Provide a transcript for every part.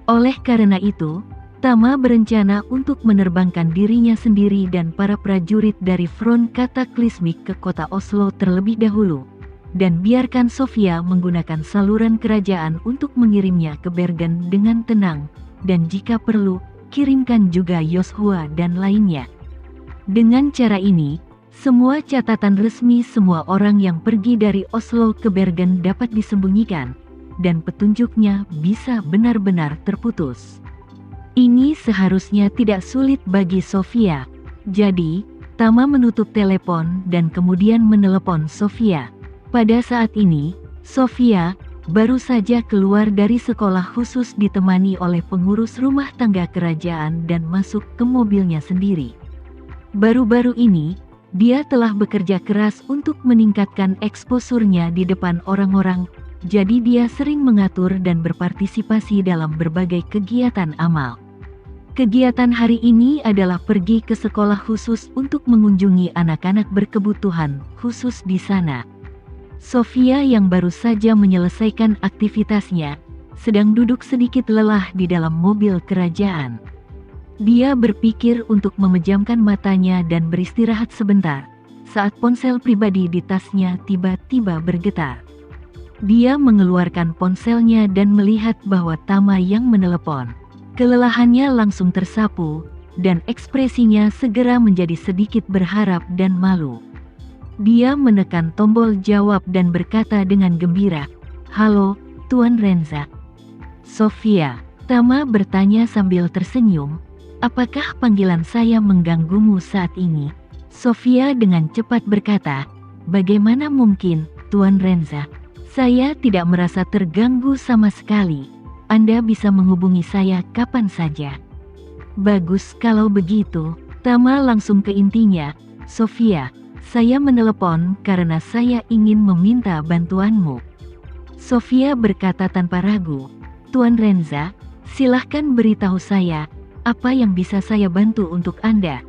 Oleh karena itu, Tama berencana untuk menerbangkan dirinya sendiri dan para prajurit dari front Kataklismik ke kota Oslo terlebih dahulu, dan biarkan Sofia menggunakan saluran kerajaan untuk mengirimnya ke Bergen dengan tenang, dan jika perlu, kirimkan juga Joshua dan lainnya. Dengan cara ini, semua catatan resmi semua orang yang pergi dari Oslo ke Bergen dapat disembunyikan, dan petunjuknya bisa benar-benar terputus. Ini seharusnya tidak sulit bagi Sofia. Jadi, Tama menutup telepon dan kemudian menelepon Sofia. Pada saat ini, Sofia baru saja keluar dari sekolah khusus ditemani oleh pengurus rumah tangga kerajaan dan masuk ke mobilnya sendiri. Baru-baru ini, dia telah bekerja keras untuk meningkatkan eksposurnya di depan orang-orang, jadi dia sering mengatur dan berpartisipasi dalam berbagai kegiatan amal. Kegiatan hari ini adalah pergi ke sekolah khusus untuk mengunjungi anak-anak berkebutuhan khusus di sana. Sofia yang baru saja menyelesaikan aktivitasnya, sedang duduk sedikit lelah di dalam mobil kerajaan. Dia berpikir untuk memejamkan matanya dan beristirahat sebentar, saat ponsel pribadi di tasnya tiba-tiba bergetar. Dia mengeluarkan ponselnya dan melihat bahwa Tama yang menelepon. Kelelahannya langsung tersapu, dan ekspresinya segera menjadi sedikit berharap dan malu. Dia menekan tombol jawab dan berkata dengan gembira, "Halo, Tuan Renza." "Sofia," Tama bertanya sambil tersenyum, "apakah panggilan saya mengganggumu saat ini?" Sofia dengan cepat berkata, "Bagaimana mungkin, Tuan Renza? Saya tidak merasa terganggu sama sekali. Anda bisa menghubungi saya kapan saja." "Bagus kalau begitu." Tama langsung ke intinya, "Sofia, saya menelepon karena saya ingin meminta bantuanmu." Sofia berkata tanpa ragu, "Tuan Renza, silahkan beritahu saya, apa yang bisa saya bantu untuk Anda?"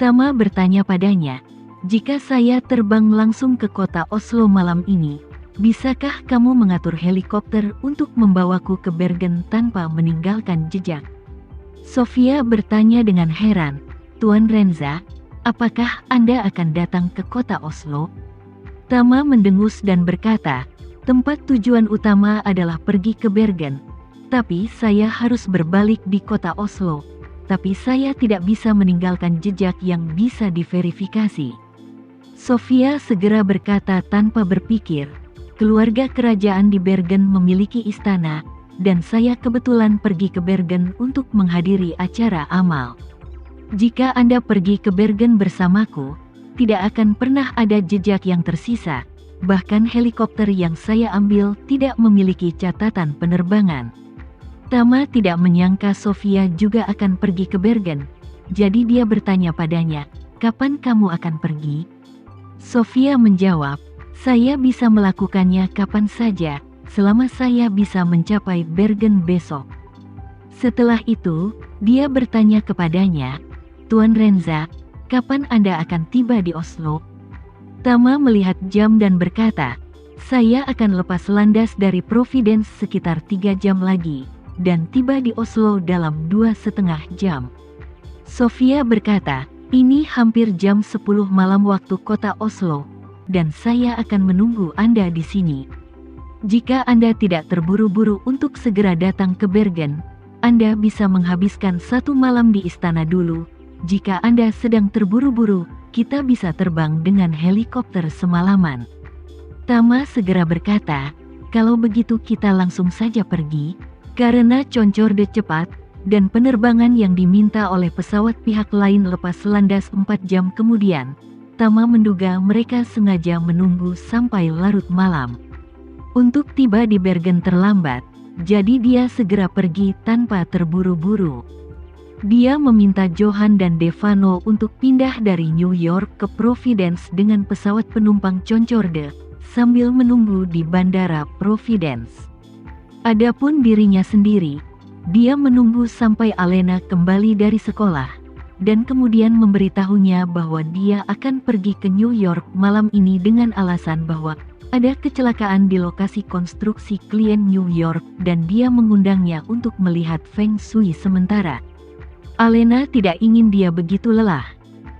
Tama bertanya padanya, "Jika saya terbang langsung ke kota Oslo malam ini, bisakah kamu mengatur helikopter untuk membawaku ke Bergen tanpa meninggalkan jejak?" Sofia bertanya dengan heran, "Tuan Renza, apakah Anda akan datang ke kota Oslo?" Tama mendengus dan berkata, "Tempat tujuan utama adalah pergi ke Bergen, tapi saya harus berbalik di kota Oslo, tapi saya tidak bisa meninggalkan jejak yang bisa diverifikasi." Sofia segera berkata tanpa berpikir, "Keluarga kerajaan di Bergen memiliki istana, dan saya kebetulan pergi ke Bergen untuk menghadiri acara amal. Jika Anda pergi ke Bergen bersamaku, tidak akan pernah ada jejak yang tersisa, bahkan helikopter yang saya ambil tidak memiliki catatan penerbangan." Tama tidak menyangka Sofia juga akan pergi ke Bergen, jadi dia bertanya padanya, "Kapan kamu akan pergi?" Sofia menjawab, "Saya bisa melakukannya kapan saja, selama saya bisa mencapai Bergen besok." Setelah itu, dia bertanya kepadanya, "Tuan Renza, kapan Anda akan tiba di Oslo?" Tama melihat jam dan berkata, "Saya akan lepas landas dari Providence sekitar 3 jam lagi, dan tiba di Oslo dalam 2,5 jam." Sofia berkata, "Ini hampir jam 10 malam waktu kota Oslo, dan saya akan menunggu Anda di sini. Jika Anda tidak terburu-buru untuk segera datang ke Bergen, Anda bisa menghabiskan 1 malam di istana dulu. Jika Anda sedang terburu-buru, kita bisa terbang dengan helikopter semalaman." Tama segera berkata, "Kalau begitu kita langsung saja pergi." Karena Concorde cepat, dan penerbangan yang diminta oleh pesawat pihak lain lepas landas 4 jam kemudian, Tama menduga mereka sengaja menunggu sampai larut malam untuk tiba di Bergen terlambat, jadi dia segera pergi tanpa terburu-buru. Dia meminta Johan dan Devano untuk pindah dari New York ke Providence dengan pesawat penumpang Concorde, sambil menunggu di bandara Providence. Adapun dirinya sendiri, dia menunggu sampai Alena kembali dari sekolah, dan kemudian memberitahunya bahwa dia akan pergi ke New York malam ini dengan alasan bahwa Ada kecelakaan di lokasi konstruksi klien New York dan dia mengundangnya untuk melihat Feng Shui sementara. Alena tidak ingin dia begitu lelah.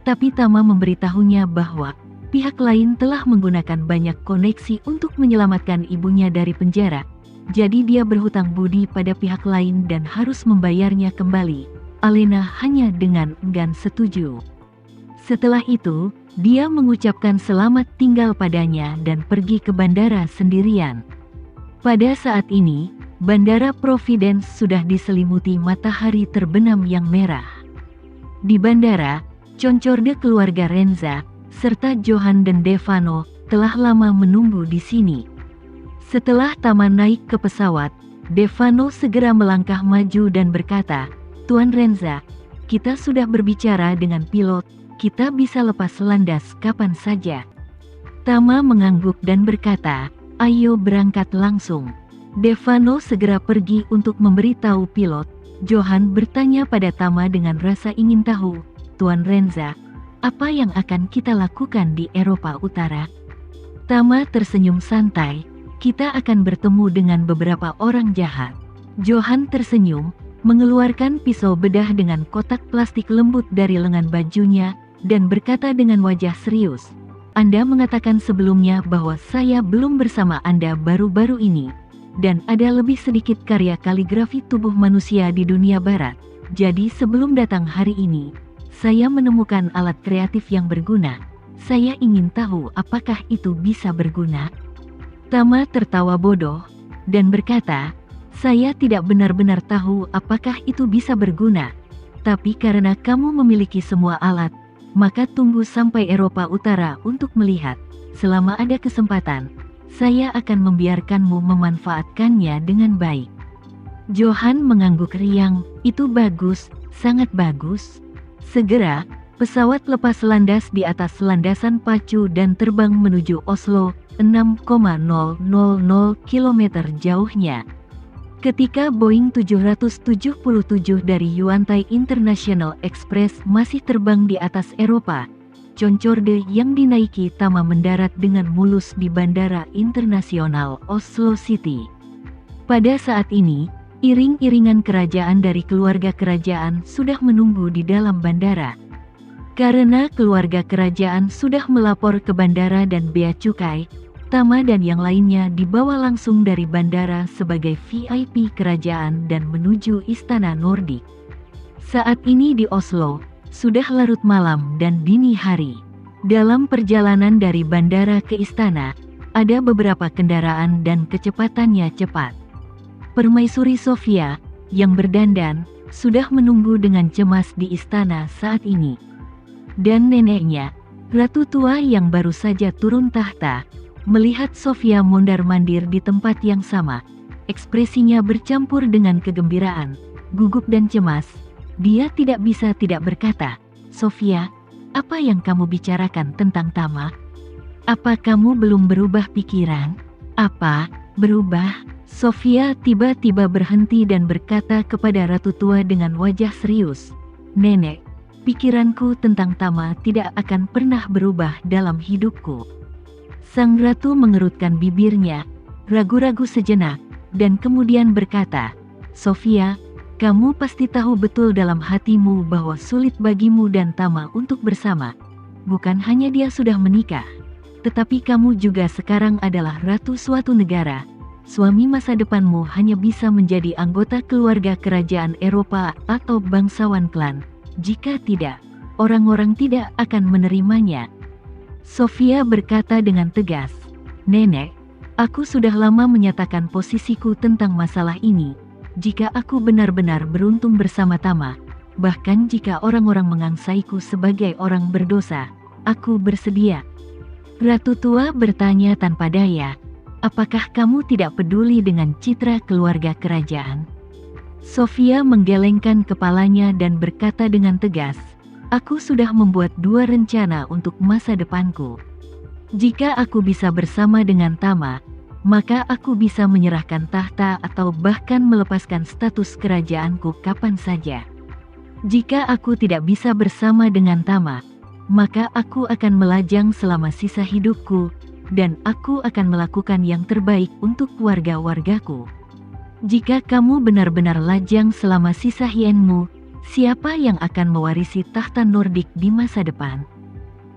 Tapi Tama memberitahunya bahwa pihak lain telah menggunakan banyak koneksi untuk menyelamatkan ibunya dari penjara. Jadi dia berhutang budi pada pihak lain dan harus membayarnya kembali. Alena hanya dengan enggan setuju. Setelah itu, dia mengucapkan selamat tinggal padanya dan pergi ke bandara sendirian. Pada saat ini, Bandara Providence sudah diselimuti matahari terbenam yang merah. Di bandara, Concorde keluarga Renza, serta Johan dan Devano, telah lama menunggu di sini. Setelah Tama naik ke pesawat, Devano segera melangkah maju dan berkata, "Tuan Renza, kita sudah berbicara dengan pilot. Kita bisa lepas landas kapan saja." Tama mengangguk dan berkata, "Ayo berangkat langsung." Devano segera pergi untuk memberitahu pilot. Johan bertanya pada Tama dengan rasa ingin tahu, "Tuan Renza, apa yang akan kita lakukan di Eropa Utara?" Tama tersenyum santai, "Kita akan bertemu dengan beberapa orang jahat." Johan tersenyum, mengeluarkan pisau bedah dengan kotak plastik lembut dari lengan bajunya, dan berkata dengan wajah serius, "Anda mengatakan sebelumnya bahwa saya belum bersama Anda baru-baru ini, dan ada lebih sedikit karya kaligrafi tubuh manusia di dunia barat. Jadi sebelum datang hari ini, saya menemukan alat kreatif yang berguna. Saya ingin tahu apakah itu bisa berguna." Tama tertawa bodoh, dan berkata, "Saya tidak benar-benar tahu apakah itu bisa berguna. Tapi karena kamu memiliki semua alat, maka tunggu sampai Eropa Utara untuk melihat. Selama ada kesempatan, saya akan membiarkanmu memanfaatkannya dengan baik." Johan mengangguk riang, "Itu bagus, sangat bagus." Segera, pesawat lepas landas di atas landasan pacu dan terbang menuju Oslo, 6,000 km jauhnya. Ketika Boeing 777 dari Yuantai International Express masih terbang di atas Eropa, Concorde yang dinaiki Tama mendarat dengan mulus di Bandara Internasional Oslo City. Pada saat ini, iring-iringan kerajaan dari keluarga kerajaan sudah menunggu di dalam bandara. Karena keluarga kerajaan sudah melapor ke bandara dan bea cukai, Tama dan yang lainnya dibawa langsung dari bandara sebagai VIP kerajaan dan menuju Istana Nordik. Saat ini di Oslo, sudah larut malam dan dini hari. Dalam perjalanan dari bandara ke istana, ada beberapa kendaraan dan kecepatannya cepat. Permaisuri Sofia, yang berdandan, sudah menunggu dengan cemas di istana saat ini. Dan neneknya, ratu tua yang baru saja turun tahta, melihat Sofia mondar-mandir di tempat yang sama. Ekspresinya bercampur dengan kegembiraan, gugup dan cemas. Dia tidak bisa tidak berkata, "Sofia, apa yang kamu bicarakan tentang Tama? Apa kamu belum berubah pikiran?" "Apa, berubah?" Sofia tiba-tiba berhenti dan berkata kepada ratu tua dengan wajah serius, "Nenek, pikiranku tentang Tama tidak akan pernah berubah dalam hidupku." Sang ratu mengerutkan bibirnya, ragu-ragu sejenak, dan kemudian berkata, "Sofia, kamu pasti tahu betul dalam hatimu bahwa sulit bagimu dan Tama untuk bersama. Bukan hanya dia sudah menikah, tetapi kamu juga sekarang adalah ratu suatu negara. Suami masa depanmu hanya bisa menjadi anggota keluarga kerajaan Eropa atau bangsawan klan. Jika tidak, orang-orang tidak akan menerimanya." Sofia berkata dengan tegas, "Nenek, aku sudah lama menyatakan posisiku tentang masalah ini. Jika aku benar-benar beruntung bersama Tama, bahkan jika orang-orang mengangsaiku sebagai orang berdosa, aku bersedia." Ratu tua bertanya tanpa daya, "Apakah kamu tidak peduli dengan citra keluarga kerajaan?" Sofia menggelengkan kepalanya dan berkata dengan tegas, "Aku sudah membuat dua rencana untuk masa depanku. Jika aku bisa bersama dengan Tama, maka aku bisa menyerahkan tahta atau bahkan melepaskan status kerajaanku kapan saja. Jika aku tidak bisa bersama dengan Tama, maka aku akan melajang selama sisa hidupku, dan aku akan melakukan yang terbaik untuk warga-wargaku. Jika kamu benar-benar lajang selama sisa hidupmu, siapa yang akan mewarisi tahta Nordik di masa depan?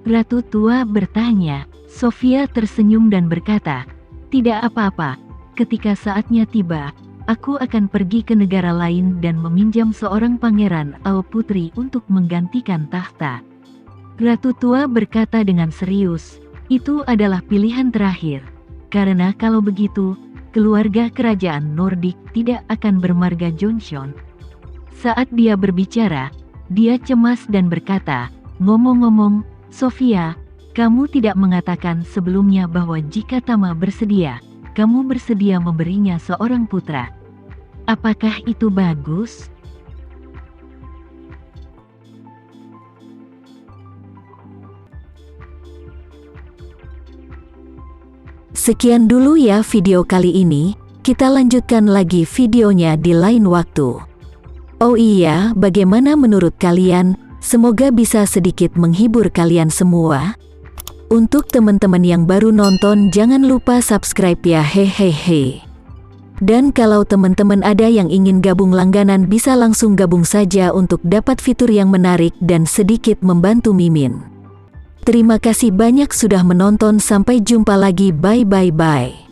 Ratu tua bertanya. Sofia tersenyum dan berkata, "Tidak apa-apa, ketika saatnya tiba, aku akan pergi ke negara lain dan meminjam seorang pangeran atau putri untuk menggantikan tahta." Ratu tua berkata dengan serius, "Itu adalah pilihan terakhir, karena kalau begitu, keluarga kerajaan Nordik tidak akan bermarga Johnson." Saat dia berbicara, dia cemas dan berkata, "Ngomong-ngomong, Sofia, kamu tidak mengatakan sebelumnya bahwa jika Tama bersedia, kamu bersedia memberinya seorang putra. Apakah itu bagus?" Sekian dulu ya video kali ini, kita lanjutkan lagi videonya di lain waktu. Oh iya, bagaimana menurut kalian? Semoga bisa sedikit menghibur kalian semua. Untuk teman-teman yang baru nonton, jangan lupa subscribe ya, hehehe. Dan kalau teman-teman ada yang ingin gabung langganan, bisa langsung gabung saja untuk dapat fitur yang menarik dan sedikit membantu Mimin. Terima kasih banyak sudah menonton, sampai jumpa lagi, bye.